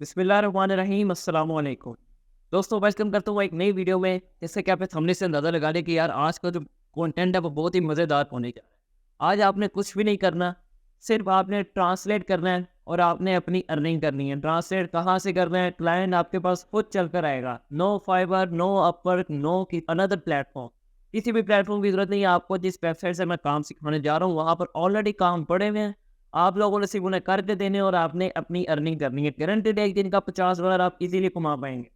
बिस्मिल्लाहिर्रहमानिर्रहीम अस्सलाम वालेकुम। दोस्तों वेलकम करता हूँ एक नई वीडियो में। जैसे कि आपने थंबनेल से अंदाज़ा लगा लिया कि यार आज का जो कंटेंट है वो बहुत ही मज़ेदार होने जा रहा है। आज आपने कुछ भी नहीं करना, सिर्फ आपने ट्रांसलेट करना है और आपने अपनी अर्निंग करनी है। ट्रांसलेट कहाँ से करना है? क्लाइंट आपके पास खुद चल कर आएगा। No Fiverr, no Upwork, no कि अनदर प्लेटफॉर्म। किसी भी प्लेटफॉर्म की ज़रूरत नहीं है आपको। जिस वेबसाइट से मैं काम सिखाने जा रहा हूँ वहाँ पर ऑलरेडी काम पड़े हुए हैं। आप लोगों ने सिर्फ उन्हें करके देने और आपने अपनी अर्निंग करनी है। गारंटेड एक दिन का $50 आप इजीली कमा पाएँगे।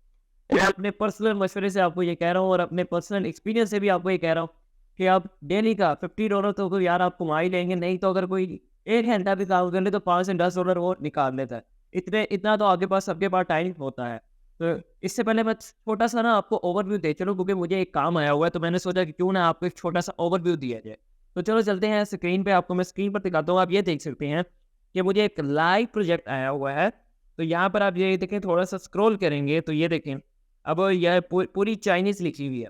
मैं अपने पर्सनल मशवरे से आपको ये कह रहा हूँ और अपने पर्सनल एक्सपीरियंस से भी आपको ये कह रहा हूँ कि आप डेली का $50 तो कोई यार आप कमा ही लेंगे। नहीं तो अगर कोई 1 घंटा भी काम कर ले तो 5 से $10 वो निकाल लेता है। इतना तो आपके पास सबके पास टाइम होता है। तो इससे पहले मैं छोटा-सा ना आपको ओवरव्यू दे चलूँ, क्योंकि मुझे एक काम आया हुआ है, तो मैंने सोचा कि क्यों ना आपको एक छोटा-सा ओवरव्यू दिया जाए। तो चलो चलते हैं स्क्रीन पे, आपको मैं स्क्रीन पर दिखाता हूँ। आप ये देख सकते हैं कि मुझे एक लाइव प्रोजेक्ट आया हुआ है। तो यहाँ पर आप ये देखें, थोड़ा-सा स्क्रॉल करेंगे तो ये देखें, अब यह पूरी चाइनीज़ लिखी हुई है।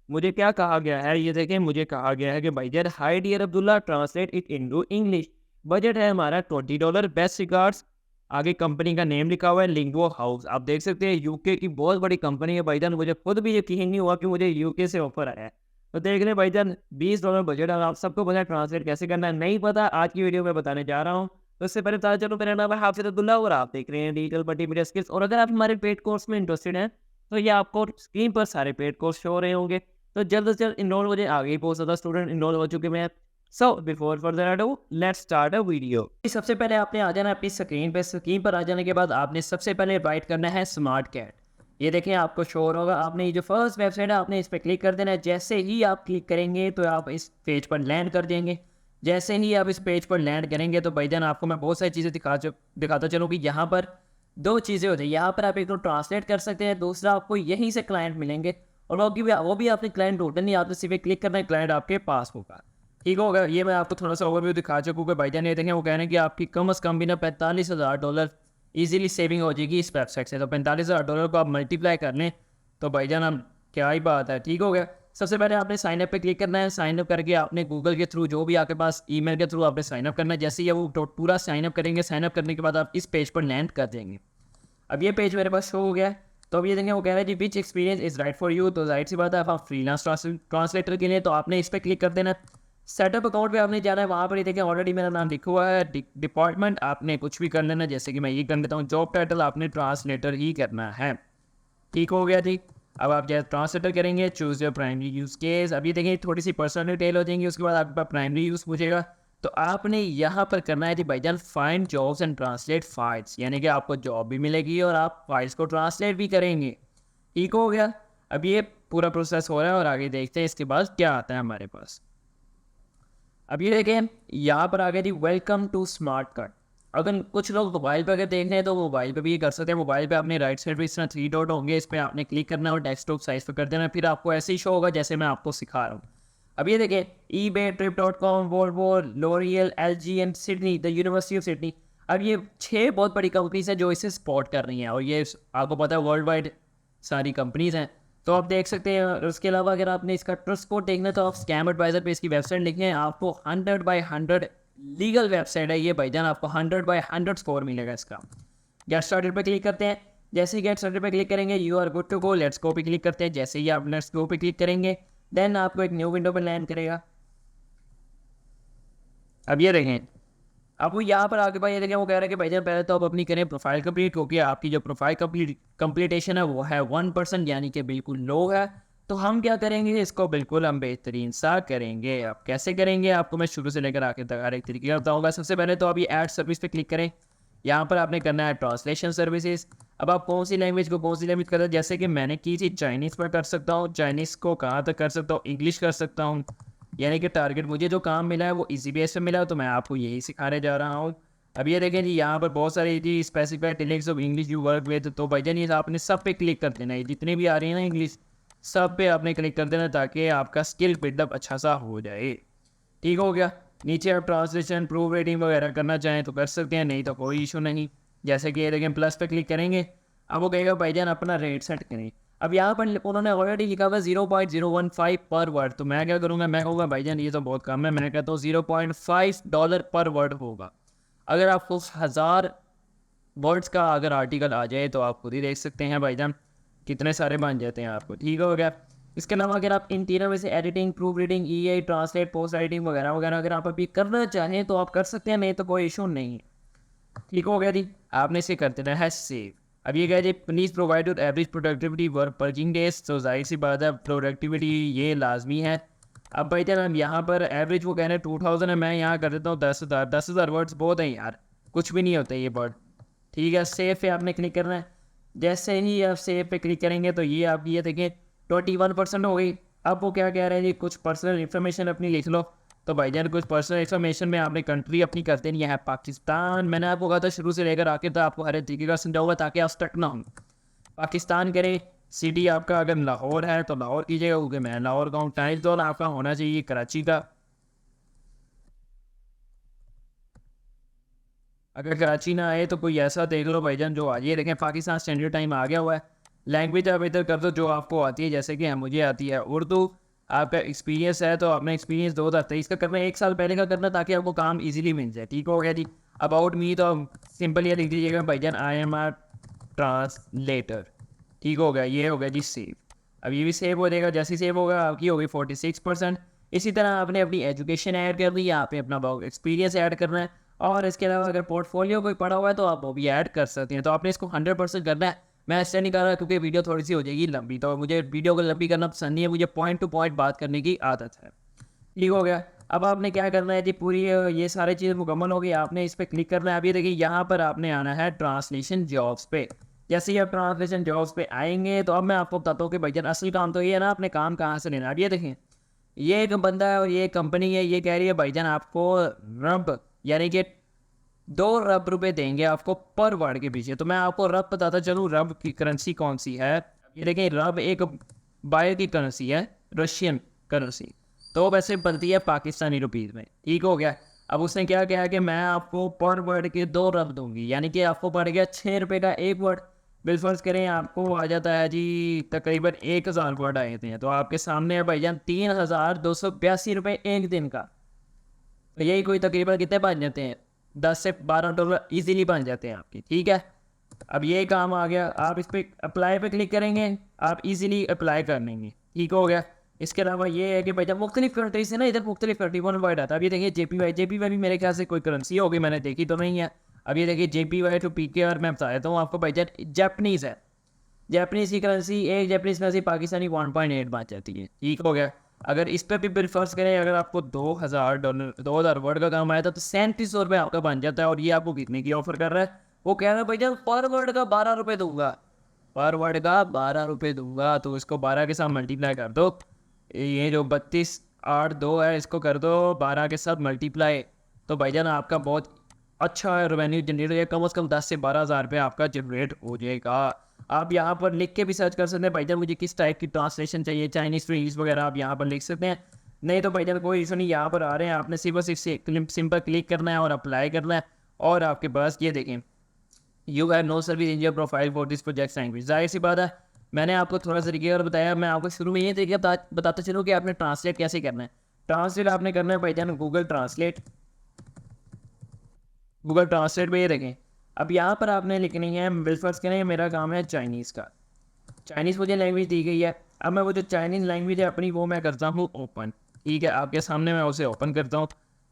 मुझे क्या कहा गया है, ये देखें, मुझे कहा गया है कि भाईजान hi dear Abdullah, translate it into English. Budget है हमारा $20, बेस्ट रिगार्ड्स। आगे कंपनी का नेम लिखा हुआ है, लिंगुआ हाउस। आप देख सकते हैं यूके की बहुत बड़ी कंपनी है भाईजान। मुझे खुद भी यकीन नहीं हुआ कि मुझे यूके से ऑफर आया है। तो देख लें भाईजान, $20 बजट है और आप सबको पता है ट्रांसलेट कैसे करना है। नहीं पता, आज की वीडियो में बताने जा रहा हूँ। तो इससे पहले बता चलो, मेरा नाम है हाफिज़ अब्दुल्ला और आप देख रहे हैं डिजिटल मल्टीमीडिया स्किल्स। और अगर आप हमारे पेड कोर्स में इंटरेस्टेड हैं तो ये आपको स्क्रीन पर सारे पेड कोर्स शो हो रहे होंगे। तो जल्द से जल्द इनरोल हो जाए। आगे ही बहुत ज़्यादा स्टूडेंट इनरोल हो चुके हैं। So before further ado, let's start a video. सबसे पहले आपने आ जाना अपनी स्क्रीन पे। स्क्रीन पर आ जाने के बाद आपने सबसे पहले राइट करना है स्मार्ट कैट। ये देखें, आपको शो हो रहा होगा। आपने ये जो फर्स्ट वेबसाइट है आपने इस पर क्लिक कर देना है। जैसे ही आप क्लिक करेंगे तो आप इस पेज पर लैंड कर देंगे। जैसे ही आप इस पेज पर लैंड करेंगे तो भाईजान आपको मैं बहुत सारी चीज़ें दिखाता चलूँ कि यहाँ पर दो चीज़ें होती हैं। यहाँ पर आप एक तो ट्रांसलेट कर सकते हैं, दूसरा आपको यहीं से क्लाइंट मिलेंगे और वो भी आपने क्लाइंट ढूंढना नहीं, आपने सिर्फ क्लिक करना है, क्लाइंट आपके पास होगा। ठीक होगा। ये मैं आपको थोड़ा सा ओवरव्यू दिखा चुका हूँ। भाईजान ये देखें, वो कह रहे हैं कि आपकी कम से कम भी ना $45,000 ईजिली सेविंग हो जाएगी इस वेबसाइट से। तो $45,000 को आप मल्टीप्लाई कर लें तो भाईजान हम क्या ही बात है। ठीक हो गया। सबसे पहले आपने साइन अप पे क्लिक करना है। साइन अप करके आपने गूगल के थ्रू, जो भी आपके पास ईमेल के थ्रू आपने साइन अप करना है। जैसे ही वो पूरा साइन अप करेंगे, साइन अप करने के बाद आप इस पेज पर लैंड कर देंगे। अब ये पेज मेरे पास शो हो गया है। तो अब ये देखें, वो कह रहा है जी which experience is right for you. तो जाहिर सी बात है, आप फ्रीलांस ट्रांसलेटर के लिए तो आपने इस पर क्लिक कर देना। सेटअप अकाउंट पे आपने जाना है। वहाँ पर ये देखें ऑलरेडी मेरा नाम लिखा हुआ है। डिपार्टमेंट आपने कुछ भी कर लेना, जैसे कि मैं ये कर लेता हूँ। जॉब टाइटल आपने ट्रांसलेटर ही करना है। ठीक हो गया जी। अब आप जैसे ट्रांसलेटर करेंगे, choose your primary use case. अभी देखें थोड़ी सी पर्सनल डिटेल हो जाएंगी, उसके बाद आपके पास प्राइमरी यूज़ पूछेगा। तो आपने यहाँ पर करना है जी भाईजान find jobs and translate files, यानी कि आपको जॉब भी मिलेगी और आप फाइल्स को ट्रांसलेट भी करेंगे। ठीक हो गया। अब ये पूरा प्रोसेस हो रहा है और आगे देखते हैं इसके बाद क्या आता है हमारे पास। अब ये देखें, यहाँ पर आ गया जी वेलकम टू स्मार्ट कार्ड। अगर कुछ लोग मोबाइल पर अगर देख रहे हैं तो मोबाइल पे भी ये कर सकते हैं। मोबाइल पे अपने राइट साइड पे इस तरह 3 डॉट होंगे, इस पर आपने क्लिक करना है और डेस्कटॉप साइज पर कर देना। फिर आपको ऐसे ही शो होगा जैसे मैं आपको सिखा रहा हूँ। अब ये देखें, eBay, Trip.com, Volvo, L'Oréal, LG and Sydney, the university of Sydney. अब ये 6 बहुत बड़ी कंपनीज हैं जो इसे सपोर्ट कर रही हैं और ये आपको पता है वर्ल्ड वाइड सारी कंपनीज हैं। तो आप देख सकते हैं। और उसके अलावा अगर आपने इसका ट्रस्ट स्कोर देखना है तो आप स्कैम एडवाइजर पे इसकी वेबसाइट लिखें, आपको 100/100 लीगल वेबसाइट है ये भाईजान। आपको 100/100 स्कोर मिलेगा इसका। गेट स्टार्टेड पे क्लिक करते हैं। जैसे ही गेट स्टार्टेड पे क्लिक करेंगे, you are good to go, let's go पे क्लिक करते हैं। जैसे ही आप लेट्स गो पे क्लिक करेंगे, देन आपको एक न्यू विंडो पर लैंड करेगा। अब ये देखें, आपको यहाँ पर आगे भाई ये देखें, वो कह रहा है कि भाईजान पहले तो आप अपनी करें प्रोफाइल कंप्लीट, क्योंकि आपकी जो प्रोफाइल कंप्लीटेशन है वो है 1%, यानी कि बिल्कुल लो है। तो हम क्या करेंगे, इसको बिल्कुल हम बेहतरीन सा करेंगे। अब कैसे करेंगे आपको मैं शुरू से लेकर आखिर तक हर एक तरीके का बताऊँगा। सबसे पहले तो अभी ऐड सर्विस पे क्लिक करें। यहाँ पर आपने करना है ट्रांसलेशन सर्विसेज। अब आप कौन सी लैंग्वेज करते हैं, जैसे कि मैंने की थी चाइनीज़ पर कर सकता हूँ। चाइनीज़ को कहाँ तक कर सकता हूँ, इंग्लिश कर सकता हूँ। यानी कि टारगेट मुझे जो काम मिला है वो इजी बेस पे मिला, तो मैं आपको यही सिखाने जा रहा हूँ। अब ये देखें जी, यहाँ पर बहुत सारी जी specified techniques of English you work with. तो भाईजान ये आपने सब पे क्लिक कर देना है, जितनी भी आ रही है ना इंग्लिश, सब पे आपने क्लिक कर देना ताकि आपका स्किल बिल्डअप अच्छा सा हो जाए। ठीक हो गया। नीचे आप ट्रांसलेशन, प्रूफ रेटिंग वगैरह करना चाहें तो कर सकते हैं, नहीं तो कोई इशू नहीं। जैसे कि ये देखें प्लस पे क्लिक करेंगे, अब वो कहेगा भाईजान अपना रेट सेट करें। अब यहाँ पर उन्होंने ऑलरेडी लिखा हुआ है 0.015 पर वर्ड। तो मैं क्या करूँगा, मैं कहूँगा भाईजान ये तो बहुत कम है, मैं कहता हूँ $0.5 पर वर्ड होगा। अगर आपको 1000 वर्ड्स का अगर आर्टिकल आ जाए तो आप खुद ही देख सकते हैं भाईजान कितने सारे बन जाते हैं आपको, ठीक हो गया। इसके अलावा अगर आप इन तीनों में से editing, proof reading, EI, translate, post writing वगैरह वगैरह अगर आप अभी करना चाहें तो आप कर सकते हैं, नहीं तो कोई इशू नहीं है, ठीक हो गया जी। आपने इसे कर देना है सेव। अब ये कहा जी please provide your average productivity working days, तो जाहिर सी बात है प्रोडक्टिविटी ये लाजमी है। अब भाई जान हम यहाँ पर एवरेज वो कह रहे हैं 2000 है, मैं यहाँ कर देता हूँ 10,000। 10,000 वर्ड्स बहुत हैं यार, कुछ भी नहीं होते ये वर्ड, ठीक है। सेव पे आपने क्लिक करना है। जैसे ही आप सेव पे क्लिक करेंगे तो ये आपकी ये देखें 21% हो गई। अब वो क्या कह रहे हैं जी कुछ पर्सनल इन्फॉर्मेशन अपनी लिख लो। तो भाईजान कुछ पर्सनल इन्फॉर्मेशन में आपने कंट्री अपनी कर देनी है पाकिस्तान। मैंने आपको कहा था शुरू से लेकर आके तो आपको हर एक तरीके का समझाऊंगा ताकि आप स्टक ना हो। पाकिस्तान करें, सिटी आपका अगर लाहौर है तो लाहौर कीजिएगा क्योंकि मैं लाहौर का हूँ। टाइम जोन आपका होना चाहिए कराची का, अगर कराची ना आए तो कोई ऐसा देख लो भाईजान जो आ जाए। देखें पाकिस्तान स्टैंडर्ड टाइम आ गया हुआ है। लैंग्वेज आप इधर कर दो जो आपको आती है, जैसे कि मुझे आती है उर्दू। आपका एक्सपीरियंस है तो आपने एक्सपीरियंस 2023 का करना है, 1 साल पहले का करना ताकि आपको काम इजीली मिल जाए, ठीक हो गया जी। अबाउट मी तो सिंपल ये लिख दीजिएगा भाईजान आई एम आर ट्रांसलेटर, ठीक हो गया। ये हो गया जी सेव। अब ये भी सेव हो जाएगा, जैसे सेव होगा आपकी हो गई 46%। इसी तरह आपने अपनी एजुकेशन ऐड कर दी, यहाँ पे अपना एक्सपीरियंस ऐड करना है। और इसके अलावा अगर पोर्टफोलियो कोई पड़ा हुआ है तो आप वो भी ऐड कर सकते हैं। तो आपने इसको 100% करना है। मैं इससे नहीं कर रहा क्योंकि वीडियो थोड़ी सी हो जाएगी लंबी, तो मुझे वीडियो को लंबी करना पसंद नहीं है, मुझे पॉइंट टू पॉइंट बात करने की आदत है, ठीक हो गया। अब आपने क्या करना है जी, पूरी ये सारी चीज़ मुकम्मल हो गई, आपने इस पर क्लिक करना है। अभी देखिए यहाँ पर आपने आना है ट्रांसलेशन जॉब्स पे। जैसे ही आप ट्रांसलेशन जॉब्स पे आएंगे तो अब मैं आपको बताता हूँ कि भाईजान असल काम तो ये है ना, अपने काम कहाँ से लेना। अब ये देखें ये एक बंदा है और ये कंपनी है, ये कह रही है भाईजान आपको रब यानी कि ₹2 देंगे आपको पर वर्ड के पीछे। तो मैं आपको रब बताता चलूँ रब की करेंसी कौन सी है। ये देखें रब एक बाहर की करेंसी है, रशियन करेंसी, तो वैसे बनती है पाकिस्तानी रुपीज़ में, ठीक हो गया। अब उसने क्या कहा कि मैं आपको पर वर्ड के 2 रब दूंगी, यानी कि आपको पड़ गया ₹6 का एक वर्ड। बिलफर्ज करें आपको आ जाता है जी तकरीबन 1000 वर्ड आए थे, तो आपके सामने है भाईजान ₹3282 एक दिन का। तो यही कोई तकरीबन कितने बन जाते हैं, $10 से $12 इजीली बन जाते हैं आपके, ठीक है। अब ये काम आ गया, आप इस पर अप्लाई पे क्लिक करेंगे, आप इजीली अप्लाई कर लेंगे, ठीक हो गया। इसके अलावा ये है कि भाई जब मुख्तलिफ कंट्री से ना इधर मुख्तलिफ कंट्री वन वर्ड आता है। अब ये देखिए JPY भी मेरे ख्याल से कोई करेंसी होगी, मैंने देखी तो नहीं है। अब ये देखिए JPY टू PKR मैं बता देता हूँ आपको भाईजान जापनीज़ है। जापनीज़ की करेंसी एक जापनीज़ करेंसी पाकिस्तानी 1.8 बन जाती है, ठीक हो गया। अगर इस पर भी बिल फर्ज करें, अगर आपको $2000 2000 वर्ड का काम आया था तो ₹3700 आपका बन जाता है। और ये आपको कितने की ऑफर कर रहा है, वो कह रहा है भाईजान पर वर्ड का ₹12 दूंगा, पर वर्ड का ₹12 दूंगा। तो इसको 12 के साथ मल्टीप्लाई कर दो, ये जो 3282 है इसको कर दो 12 के साथ मल्टीप्लाई, तो भाईजान आपका बहुत अच्छा रेवेन्यू जनरेट हो जाएगा। कम से कम 10 से 12 हज़ार रुपये आपका जनरेट हो जाएगा। आप यहाँ पर लिख के भी सर्च कर सकते हैं भाईजान मुझे किस टाइप की ट्रांसलेशन चाहिए, चाइनीज़ टू इंग्लिश वगैरह आप यहाँ पर लिख सकते हैं। नहीं तो भाईजान कोई इशू नहीं, यहाँ पर आ रहे हैं आपने सिर्फ सिंपल क्लिक करना है और अप्लाई करना है। और आपके पास ये देखें you have no service in your profile for this project language. जाहिर सी बात है मैंने आपको थोड़ा सा तरीके और बताया, मैं आपको शुरू में ये तरीके बताता चलूँ कि आपने ट्रांसलेट कैसे करना है। ट्रांसलेट आपने करना है भाईजान गूगल ट्रांसलेट। गूगल ट्रांसलेट पे ये देखें, अब यहाँ पर आपने लिखनी है बिलफर्स करें मेरा काम है चाइनीज़ का, चाइनीज़ मुझे लैंग्वेज दी गई है। अब मैं वो जो चाइनीज़ लैंग्वेज है अपनी वो मैं करता हूँ ओपन, ठीक है, आपके सामने मैं उसे ओपन करता हूँ।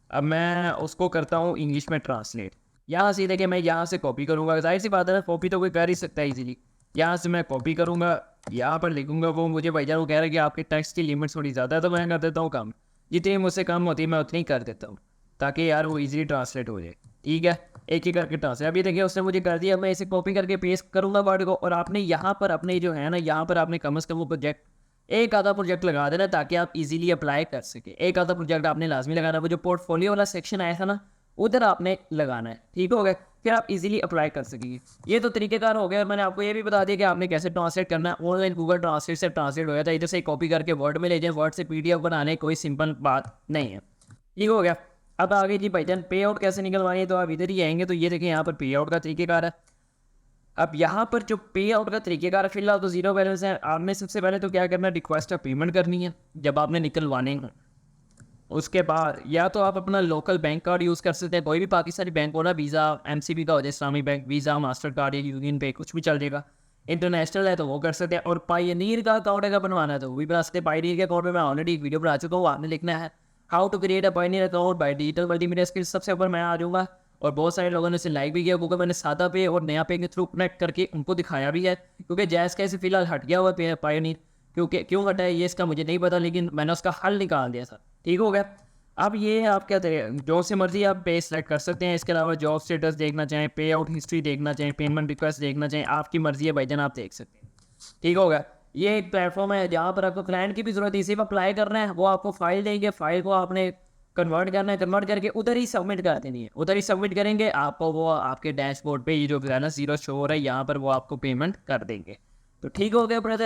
अब मैं उसको करता हूँ इंग्लिश में ट्रांसलेट। यहाँ से देखिए मैं यहाँ से कॉपी करूँगा, जाहिर सी बात है ना कॉपी तो कोई कर ही सकता है इजीली। यहाँ से मैं कॉपी करूँगा, यहाँ पर लिखूँगा, वो मुझे भाईजान वो कह रहा है कि आपके टेक्स्ट की लिमिट थोड़ी ज़्यादा है तो मैं कर देता हूँ कम, जितनी मुझसे कम होती है मैं उतनी कर देता हूँ ताकि यार वो ईजिली ट्रांसलेट हो जाए, ठीक है। एक ही करके ट्रांसलेट अभी देखिए उसने मुझे कर दिया, मैं इसे कॉपी करके पेस्ट करूँगा वर्ड को। और आपने यहाँ पर अपने जो है ना यहाँ पर आपने कम से कम वो प्रोजेक्ट एक आधा प्रोजेक्ट लगा देना ताकि आप इजीली अप्लाई कर सके। एक आधा प्रोजेक्ट आपने लाजमी लगाना, वो जो पोर्टफोलियो वाला सेक्शन आया था ना उधर आपने लगाना है, ठीक हो गया, फिर आप इजीली अप्लाई कर सकेंगे। ये तो तरीकेकार हो गया। और मैंने आपको ये भी बता दिया कि आपने कैसे ट्रांसलेट करना है। ऑनलाइन गूगल ट्रांसलेट से ट्रांसलेट हो गया था, इधर से कॉपी करके वर्ड में ले जाए, वर्ड से PDF बनाने कोई सिंपल बात नहीं है, ठीक हो गया। अब आगे जी भाईजान पे आउट कैसे निकलवानी है, तो आप इधर ही आएंगे तो ये देखें यहाँ पर पे आउट का तरीकेकार है। अब यहाँ पर जो पे आउट का तरीकेकार है फिलहाल तो जीरो बैलेंस है। आपने सबसे पहले तो क्या करना है, रिक्वेस्ट ऑफ पेमेंट करनी है जब आपने निकलवाने हैं। उसके बाद या तो आप अपना लोकल बैंक कार्ड यूज़ कर सकते हैं, कोई भी पाकिस्तानी बैंक हो ना, वीज़ा एमसीबी का हो जाए, इस्लामी बैंक, वीज़ा, मास्टर कार्ड या यूनियन पे, कुछ भी चल जाएगा। इंटरनेशनल है तो वो कर सकते हैं, और पायनीर का अकाउंट अगर बनवाना है तो वो भी बना सकते हैं। पायनीर के अकाउंट में मैं ऑलरेडी एक वीडियो बना चुका हूँ, आपने लिखना है how to create a pioneer account by digital multimedia skills, सबसे ऊपर मैं आ जाऊँगा। और बहुत सारे लोगों ने इसे लाइक भी किया, क्योंकि मैंने सादा पे और नया पे के थ्रू कनेक्ट करके उनको दिखाया भी है, क्योंकि जैस कैसे फिलहाल हट गया हुआ पायनीर, क्योंकि क्यों हटा है ये इसका मुझे नहीं पता, लेकिन मैंने उसका हल निकाल दिया था। ठीक हो गया। अब ये आप क्या करें, जो से मर्जी आप पे सेलेक्ट कर सकते हैं। इसके अलावा जॉब स्टेटस देखना चाहें, पे आउट हिस्ट्री देखना चाहें, पेमेंट रिक्वेस्ट देखना चाहें, आपकी मर्जी है भाईजान, आप देख सकते हैं। ठीक हो गया। ये एक प्लेटफॉर्म है जहाँ पर आपको क्लाइंट की भी ज़रूरत है, इसी पर अप्लाई करना है, वो आपको फाइल देंगे, फाइल को आपने कन्वर्ट करना है, कन्वर्ट करके उधर ही सबमिट कर देनी है, उधर ही सबमिट करेंगे, आपको वो आपके डैशबोर्ड पे ये जो है ना 0 शो हो रहा है यहाँ पर, वो आपको पेमेंट कर देंगे। तो ठीक हो गया ब्रदर।